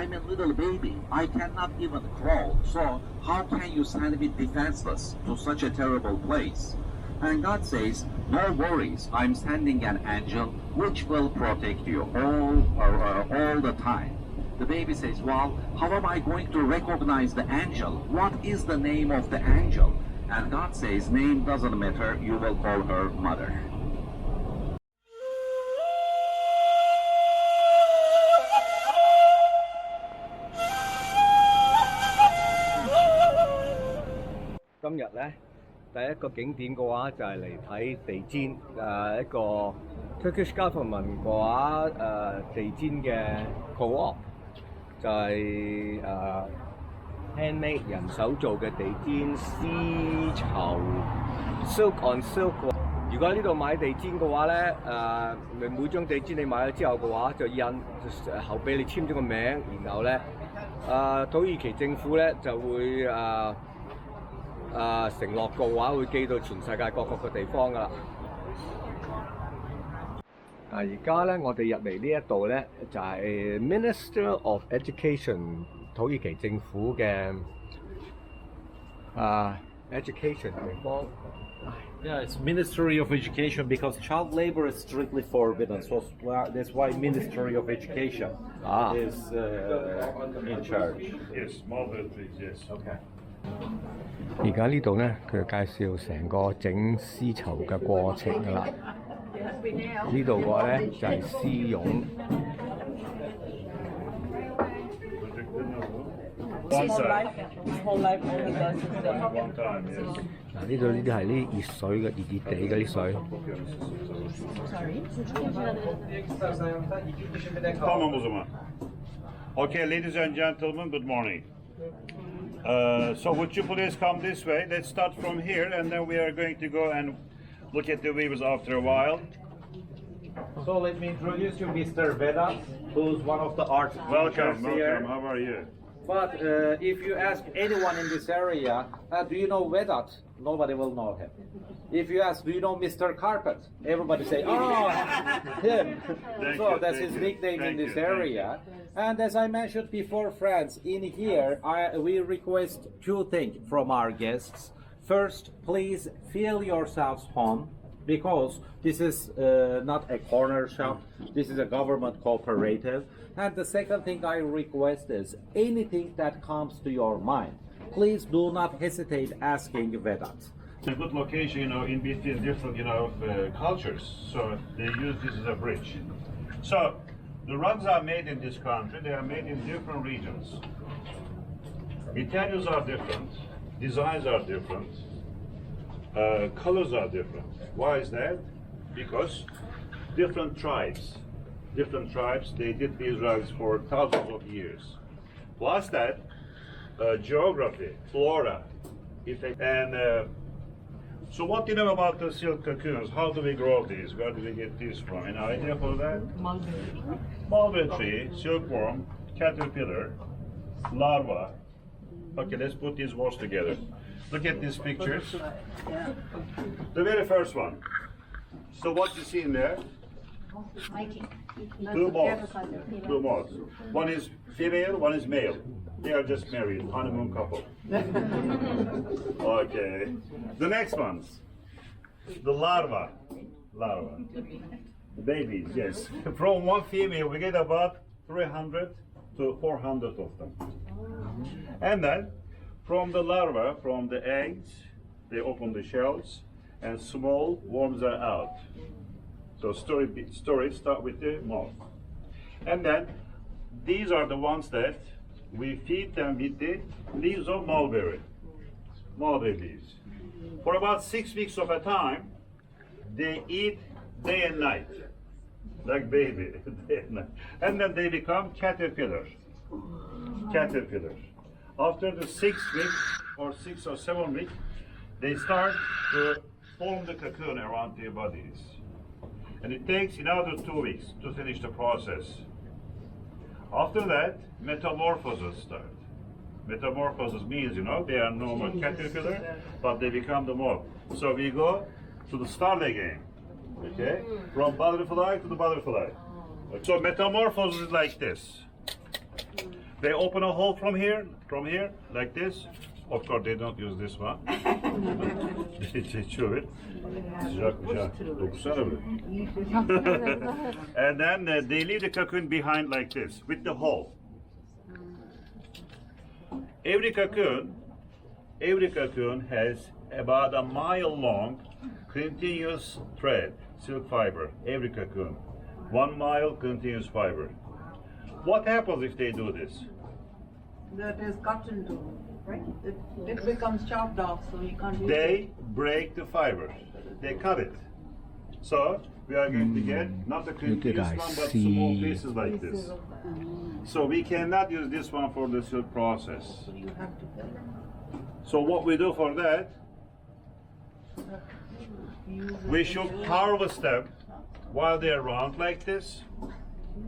I'm a little baby. I cannot even crawl. So how can you send me defenseless to such a terrible place? And God says, no worries. I'm sending an angel which will protect you all the time. The baby says, well, how am I going to recognize the angel? What is the name of the angel? And God says, name doesn't matter. You will call her mother.今日咧，第一個景點嘅話就係嚟睇地氈，一個 Turkish government 嘅話地氈嘅 co-op 就係handmade 人手做嘅地氈絲綢 silk on silk。如果喺呢度買地氈嘅話咧，每張地氈你買咗之後嘅話就印後俾你簽咗個名，然後咧土耳其政府咧就會承諾嘅話會寄到全世界各個嘅地方㗎啦。而家咧，我哋入嚟呢一度咧，就係 Minister of Education 土耳其政府嘅education 地方。Yeah, it's Ministry of Education because child labor is strictly forbidden. So that's why Ministry of Education is in charge. Yes, mobile please, yes. Okay. 而家呢度咧，佢介紹成個整絲綢嘅過程㗎啦。呢度嘅話咧就係絲絨。嗱，呢度呢啲係啲熱水嘅，熱地嘅啲水。Tamam o zaman. Okay, ladies and gentlemen, good morning. So would you please come this way? Let's start from here, and then we are going to go and look at the weavers after a while. So let me introduce you, Mr. Vedat, who's one of the art teachers Welcome, here. welcome. How are you? But if you ask anyone in this area, do you know Vedat? Nobody will know him. If you ask, do you know Mr. Carpet? Everybody say, oh, him. So that's his nickname in this area. And as I mentioned before, friends, in here we request two things from our guests. First, please feel yourselves home, because this is not a corner shop. This is a government cooperative. And the second thing I request is anything that comes to your mind, please do not hesitate asking Vedat. It's a good location, in between different, cultures. So they use this as a bridge. So the rugs are made in this country. They are made in different regions. Materials are different. Designs are different. Colors are different. Why is that? Because different tribes, they did these rugs for thousands of years. Plus that, geography, flora, effect, and so what do you know about the silk cocoons? How do we grow these? Where do we get these from? Any idea for that? Mulberry tree, silkworm, caterpillar, larva. Okay, let's put these words together. Look at these pictures. The very first one. So what you see in there? Two moths. One is female, one is male. They are just married, honeymoon couple. Okay. The next ones. The larva. The babies, yes. From one female, we get about 300 to 400 of them. And then, from the larva, from the eggs, they open the shells, and small worms are out. So story start with the moth. And then, these are the ones that we feed them with the leaves of mulberry leaves. For about 6 weeks of a time, they eat day and night, like baby, day and night. And then they become caterpillars. After the 6 weeks, or 6 or 7 weeks, they start to form the cocoon around their bodies. And it takes another 2 weeks to finish the process. After that, metamorphosis starts. Metamorphosis means, they are normal caterpillar, but they become the moth. So we go to the start again, okay? From butterfly to the butterfly. So metamorphosis is like this. They open a hole from here, like this. Of course, they don't use this one. They chew it. And then they leave the cocoon behind like this, with the hole. Every cocoon has about a mile long continuous thread, silk fiber. Every cocoon, 1 mile continuous fiber. What happens if they do this? That is cut into, right? It becomes chopped off, so you can't use They break the fiber. They cut it. So we are going to get not a continuous one, but small pieces like this. So we cannot use this one for the silk process. So you have to cut it. So what we do for that, we should harvest them while they're round like this,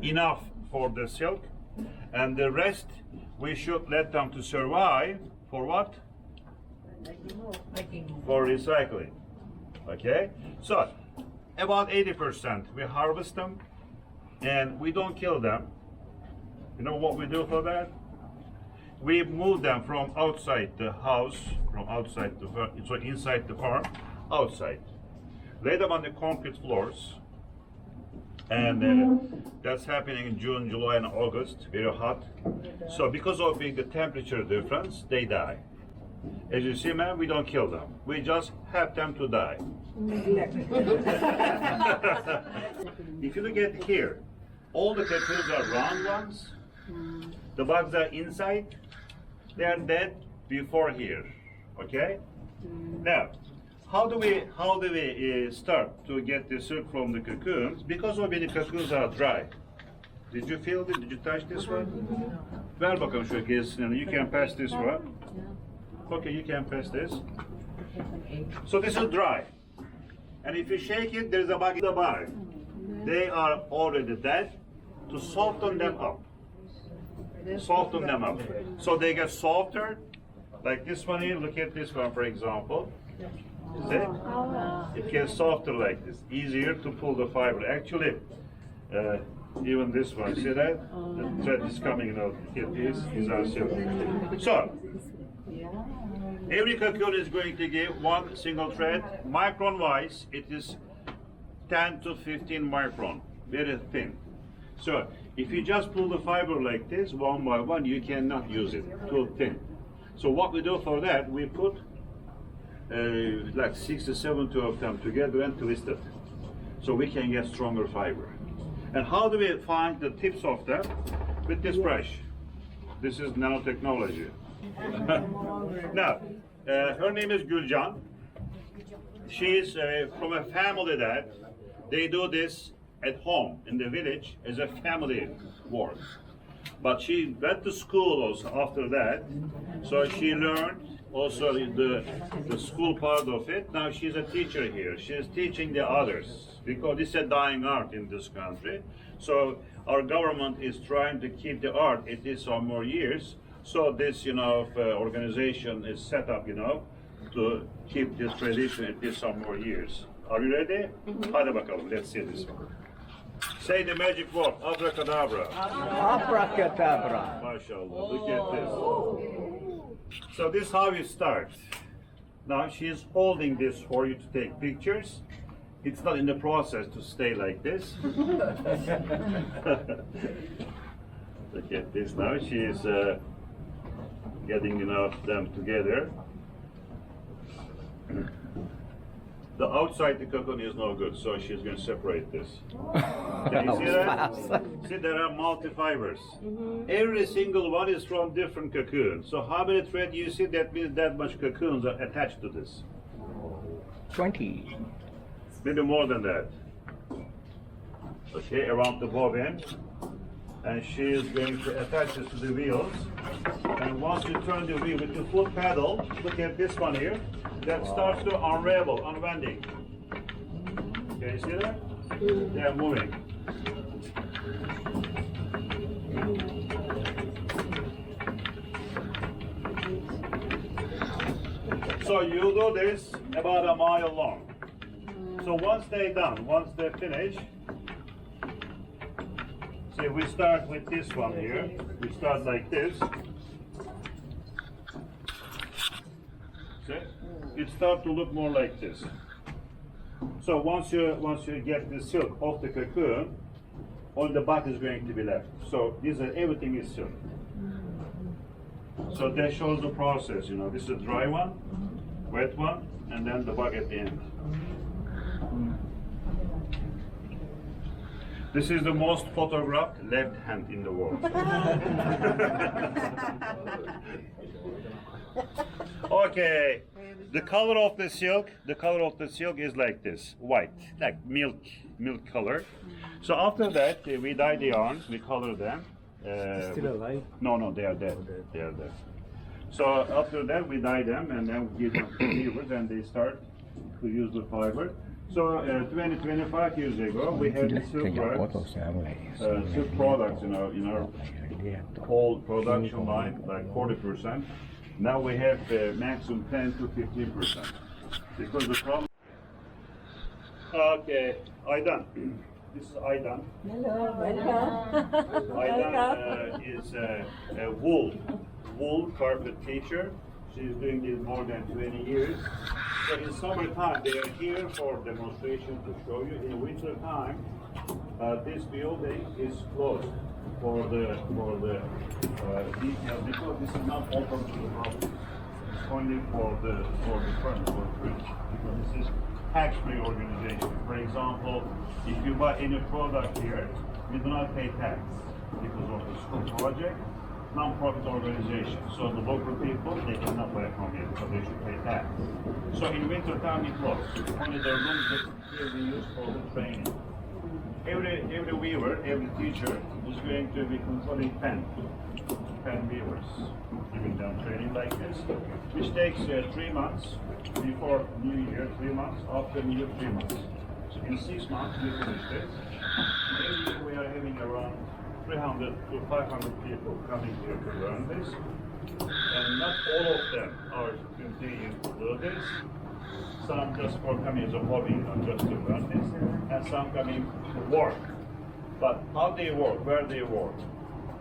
enough for the silk, and the rest we should let them to survive for what? For recycling. Okay? So about 80% we harvest them and we don't kill them. You know what we do for that? We move them from outside the house, from outside the farm, so inside the farm, outside. Lay them on the concrete floors, and that's happening in June, July, and August, very hot. So because of the temperature difference, they die. As you see, man, we don't kill them. We just have them to die. If you look at here, all the cocoons are round ones. The bugs are inside. They are dead before here. Okay? Now, how do we start to get the silk from the cocoons? Because of the cocoons are dry. Did you feel it? Did you touch this one? Ver bakalım şu kesini. You can pass this one. Okay, you can pass this. So this is dry. And if you shake it, there's a bug in the bar. They are already dead. To soften them up. Soften them up. So they get softer. Like this one here, look at this one for example. See? It gets softer like this. Easier to pull the fiber. Actually, even this one, see that? The thread is coming out. Here, these are silk. So, every cocoon is going to give one single thread. Micron wise, it is 10 to 15 micron. Very thin. So, if you just pull the fiber like this, one by one, you cannot use it. Too thin. So what we do for that, we put like 6 to 7 of them together and twist it. So we can get stronger fiber. And how do we find the tips of them? With this brush. This is nanotechnology. Now, her name is Gülcan. She's from a family that they do this at home in the village as a family work. But she went to school also after that, so she learned also the school part of it. Now she's a teacher here. She's teaching the others because it's a dying art in this country. So our government is trying to keep the art at least some more years. So this, organization is set up, to keep this tradition at least some more years. Are you ready? Hadi bakalım. Let's see this one. Say the magic word, abracadabra. Abracadabra. MashaAllah, look at this. So this is how it starts. Now she's holding this for you to take pictures. It's not in the process to stay like this. Look at this now, she's getting them together. The outside the cocoon is no good, so she's going to separate this. Can you see that? See, there are multi-fibers. Every single one is from different cocoons. So how many threads you see? That means that much cocoons are attached to this. 20. Maybe more than that. Okay, around the bobbin. And she is going to attach this to the wheels. And once you turn the wheel with the foot pedal, look at this one here, that starts to unravel, unwinding. Can you see that? They are moving. So you do this about a mile long. So once they're done, once they finish, See, we start with this one here. We start like this. See? It starts to look more like this. So once you get the silk off the cocoon, all the bud is going to be left. So everything is silk. So that shows the process. You know, this is a dry one, wet one, and then the bug at the end. This is the most photographed left hand in the world. Okay, the color of the silk is like this, white, like milk color. So after that, we dye the yarns, we color them. Still alive? No, they are dead. They are dead. So after that, we dye them and then we give them to weavers and they start to use the fiber. So 25 years ago, we had the silk products in our whole production line, like 40%. Now we have maximum 10 to 15%. Because the problem. Okay, Aydan. This is Aydan. Hello, welcome. Aydan is a wool carpet teacher. She's doing this more than 20 years. So in summertime, they are here for demonstration to show you. In winter time, this building is closed for the detail because this is not open to the public. It's only for the firm, for print, because this is tax-free organization. For example, if you buy any product here, you do not pay tax because of the school project. Non-profit organization, so the local people, they cannot buy from here, so they should pay tax. So in winter time it closed. Only the rooms that will be used for the training. Every weaver, every teacher is going to be controlling 10 weavers, giving them training like this, which takes 3 months before New Year, 3 months, after New Year, 3 months. So in 6 months we finish this. Every year we are having around 300 to 500 people coming here to learn this, and not all of them are continuing to do this. Some just for coming as a hobby, not just to learn this, and some coming to work. But how they work, where they work,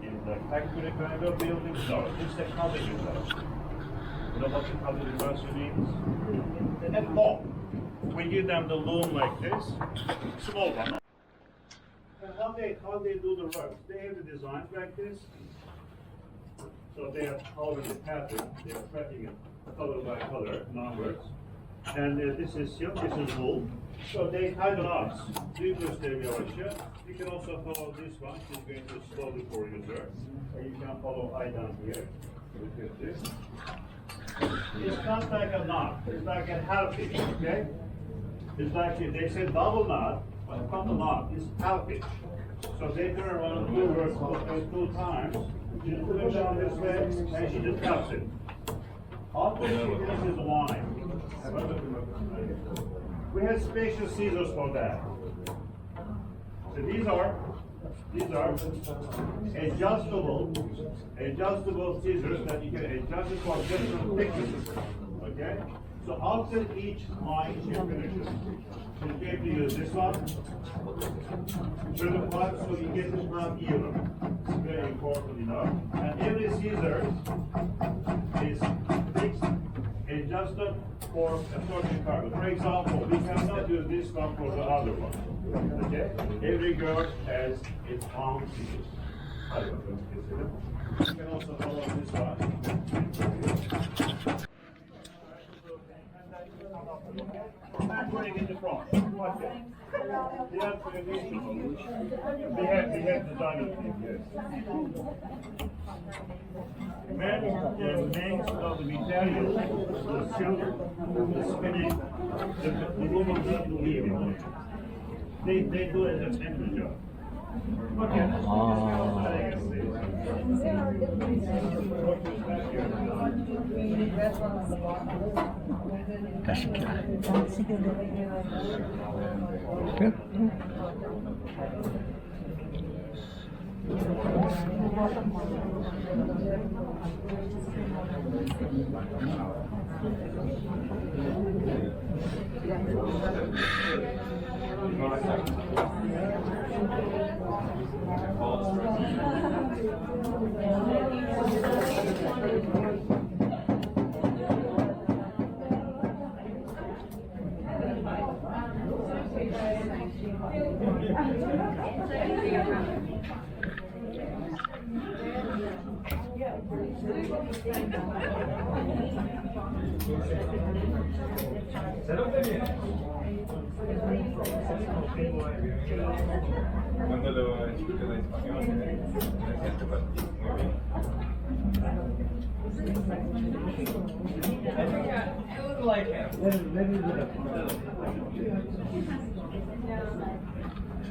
in the factory kind of building? No, it's the college university. You know what the college university means? At home, we give them the loom like this, small one. And how they do the work? They have the designs like this. So they are following the pattern. They are tracking it color by color, numbers. And this is silk, this is wool. So they tie the knots. You can also follow this one. She's going to slowly for you, sir. Or you can follow Aydan here. Look at this. It's not like a knot. It's like a half pitch, okay? It's like they say double knot. But it's not a knot, it's half pitch. So they turn around and do 2 times. She put it down this way, and she just cuts it. After she finishes the line. We have special scissors for that. So these are adjustable scissors that you can adjust it for different thicknesses. Okay? So after each line she finishes, she's going to use this one, turn the part so you get it not even. It's very important, you know. And every scissor is fixed, adjusted for a certain cargo. For example, we cannot use this one for the other one. Okay? Every girl has its own scissors. You can also follow this one. I'm putting in the front. Okay. They are traditional. We have designers here. Names of the material, the silk, the spinning, the woman does the weaving. They do it as an job.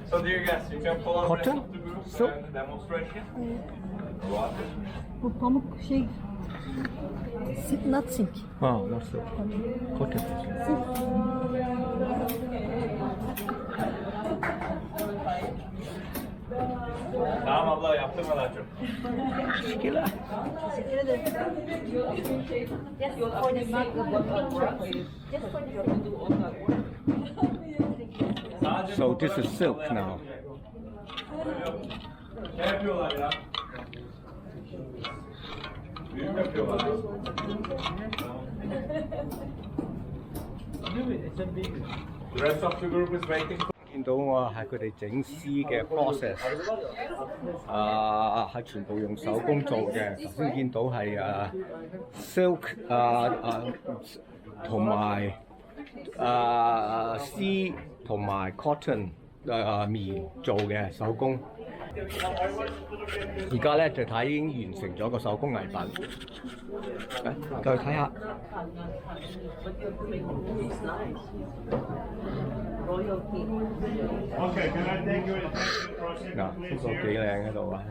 So dear guests, you can follow the rest Cotton? of the group Silk? and demonstration. Bu pamuk şey. Not silk. Nasıl? Cotton. Tamam abla yaptırma daha çok. Teşekkürler. So this is silk now. Ne yapıyorlar ya? Büyük yapıyorlar. The rest of the group is waiting. 見到我係佢哋整絲嘅 process，係全部用手工做嘅。頭先見到係silk 同埋絲同埋 cotton 棉做嘅手工。而家咧就睇已經完成咗個手工藝品，繼續睇下。Okay, can I take your attention for a second, 嗱，呢 please 個幾 here? 靚喺度啊！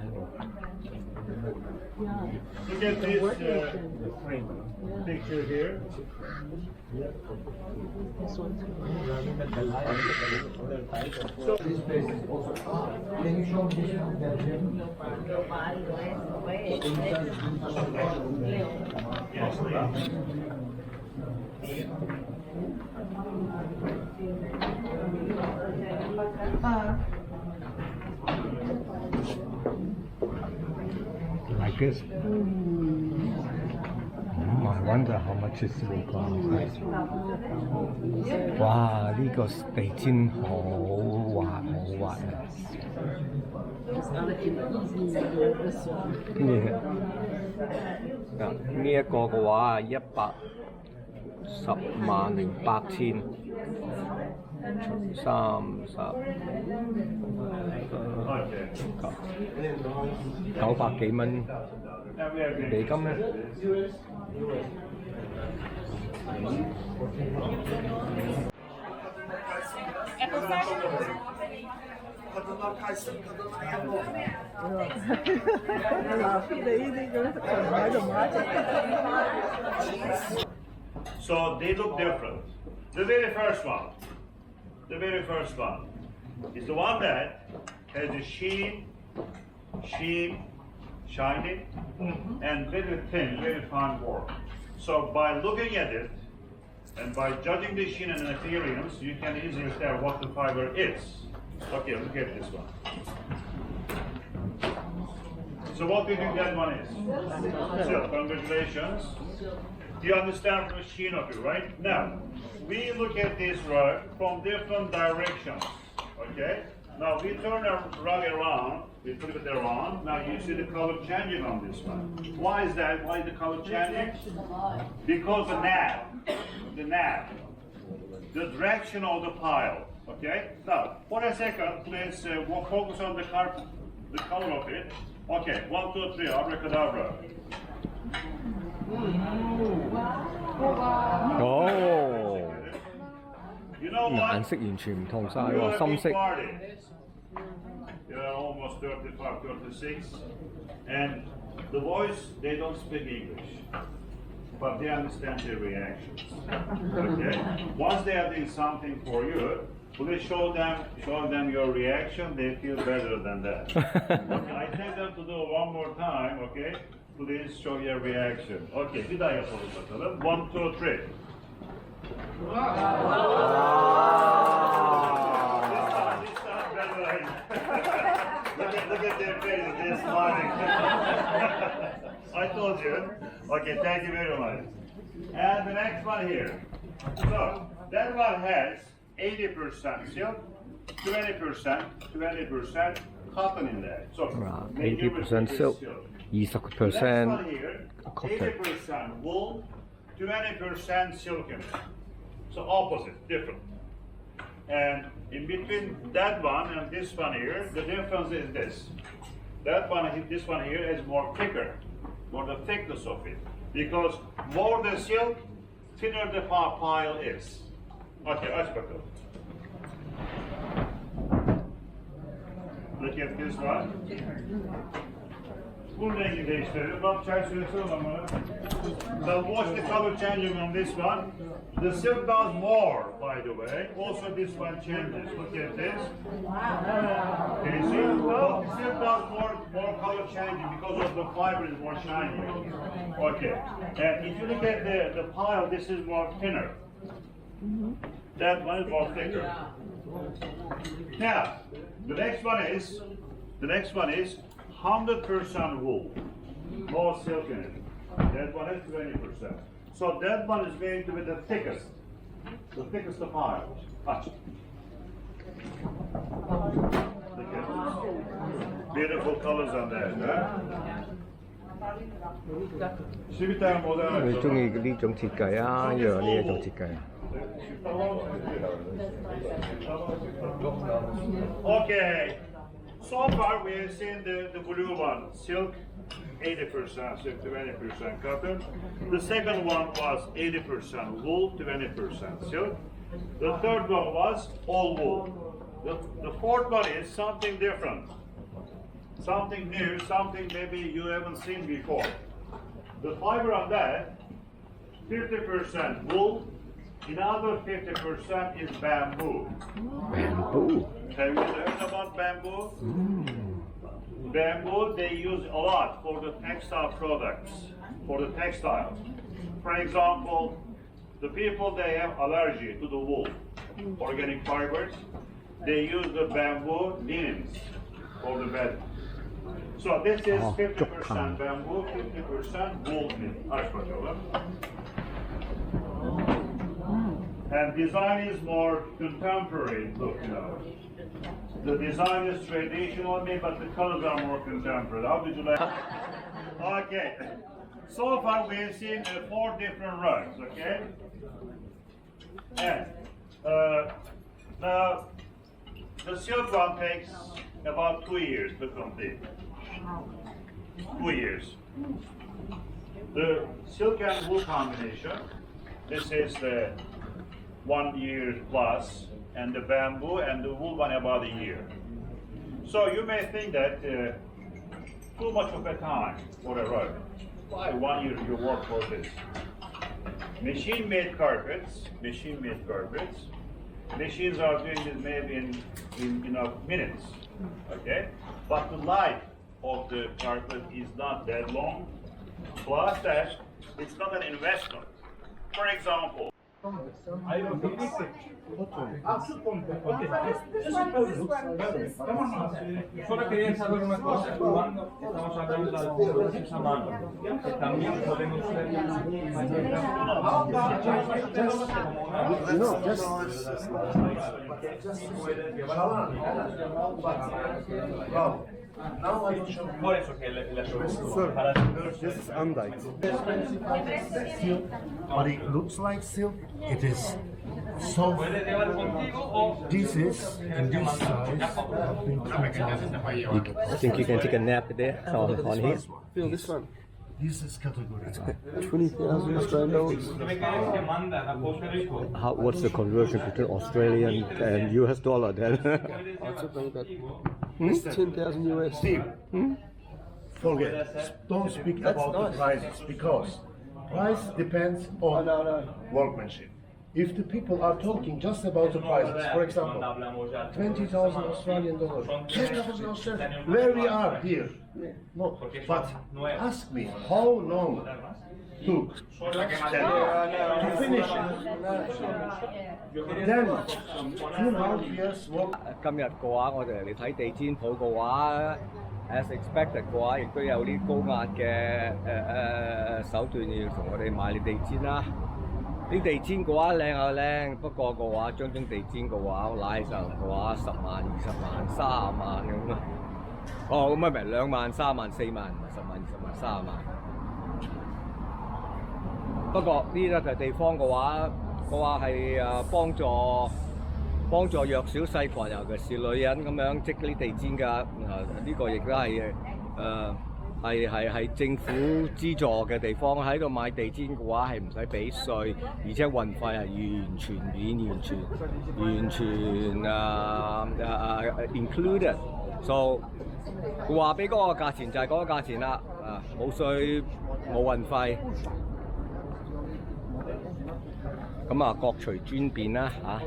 Look at this picture here. Like this. I wonder how much this will cost. 哇！呢、個地氈好滑好滑啊！呢一個嘅話110萬零8千，除30。900幾蚊美金咧。So they look different. The very first one is the one that has a sheen, shiny, and very thin, very fine work. So by looking at it and by judging the sheen and appearance, you can easily tell what the fiber is. Okay, look at this one. So what do you think that one is? So congratulations. You understand from the sheen of it, right? Now, we look at this rug from different directions, okay? Now we turn our rug around, we flip it around, now you see the color changing on this one. Why is that? Why is the color changing? Because the direction of the pile, okay? Now, for a second, please we'll focus on the color of it. Okay, 1, 2, 3, abracadabra. Oh. You know what? 顏色完全唔同晒 You're 喎， a 深 big 色。 party. You're almost 35, 36. And the boys, they don't speak English. But they understand their reactions. Okay? Once they are doing something for you, please show them your reaction. They feel better than that. Okay, I take them to do one more time, okay? Please show your reaction. Okay, bir daha yapalım bakalım. 1, 2, 3. This time better. Look at their faces, they're smiling. I told you. Okay, thank you very much. And the next one here. So, that one has 80% silk, 20% cotton in there. So 80% silk, 20% cotton. 80% wool, 20% silk in it. So opposite, different. And in between that one and this one here, the difference is this. This one here is more thicker, more the thickness of it. Because more the silk, thinner the pile is. Okay, aç bakalım. Look at this one. Bu rengi değiştirelim. Bak çay söylesene bana. So watch the color changing on this one. The silk does more, by the way. Also this one changes. Look at this. Can you see? Well, the silk does more color changing because of the fiber is more shiny. Okay. And if you look at the pile, this is more thinner. That one is more thicker. Now, the next one is 100% wool, no silk in it. That one is 20%. So that one is going to be the thickest of pile. Aç. Look at this. Beautiful colors on there. Şimdi bir tane model. 你中意呢種設計啊，一樣呢一種設計。Okay, so far we have seen the blue one, silk 80%, silk 20% cotton. The second one was 80% wool, 20% silk. The third one was all wool. The fourth one is something different, something new, something maybe you haven't seen before. The fiber on that, 50% wool, another 50% is bamboo. Bamboo. Have you heard about bamboo? Bamboo they use a lot for the textile products, for the textiles. For example, the people they have allergy to the wool, organic fibers, they use the bamboo linens for the bed. So this is 50% bamboo, 50% wool linen. Aç bakalım. And design is more contemporary look now. The design is traditional, but the colors are more contemporary. How did you like? Okay. So far we have seen 4 different rugs, okay? And now the silk one takes about 2 years to complete. 2 years. The silk and wool combination, this is the 1 year plus, and the bamboo and the wool one about a year. So you may think that too much of a time for a rug. Why 1 year you work for this? Machine-made carpets. Machines are doing this maybe in minutes, okay? But the life of the carpet is not that long. Plus that, it's not an investment. For example, Solo quería saber una cosa, cuando estamos hablando de algodón a mano, que también podemos por eso que la This is undyed. But it looks like silk. It is soft. This is in this size. I think you can take a nap there on here. Feel this one. This is category 20,000 Australian dollars. What's the conversion between Australian and US dollar then? I'd say about 10,000 US. Steve, forget. Don't speak about the prices because price depends on workmanship. If the people are talking just about the prices, for example, 20,000 Australian dollars, 10,000 Australian, where we are here. No, but ask me how long took to finish it. Then 2.5 years work. 今日嘅話，我哋嚟睇地氈鋪嘅話，as expected 嘅話，亦都有啲高壓嘅手段要同我哋買地氈啦。啲地氈嘅話靚啊靚，不過嘅話張地氈嘅話拉上嘅話10萬、20萬、30萬咁啊。哦，咁咪2萬、3萬、4萬，唔係10萬、20萬、30萬。不過呢一笪地方嘅話係幫助弱小細群，尤其是女人咁樣織啲地氈㗎。呢個亦都係政府資助嘅地方，喺度買地氈嘅話係唔使俾稅，而且運費係完全免，完全included。So 話俾嗰個價錢就係嗰個價錢啦，冇稅冇運費。咁啊，各隨尊便啦嚇。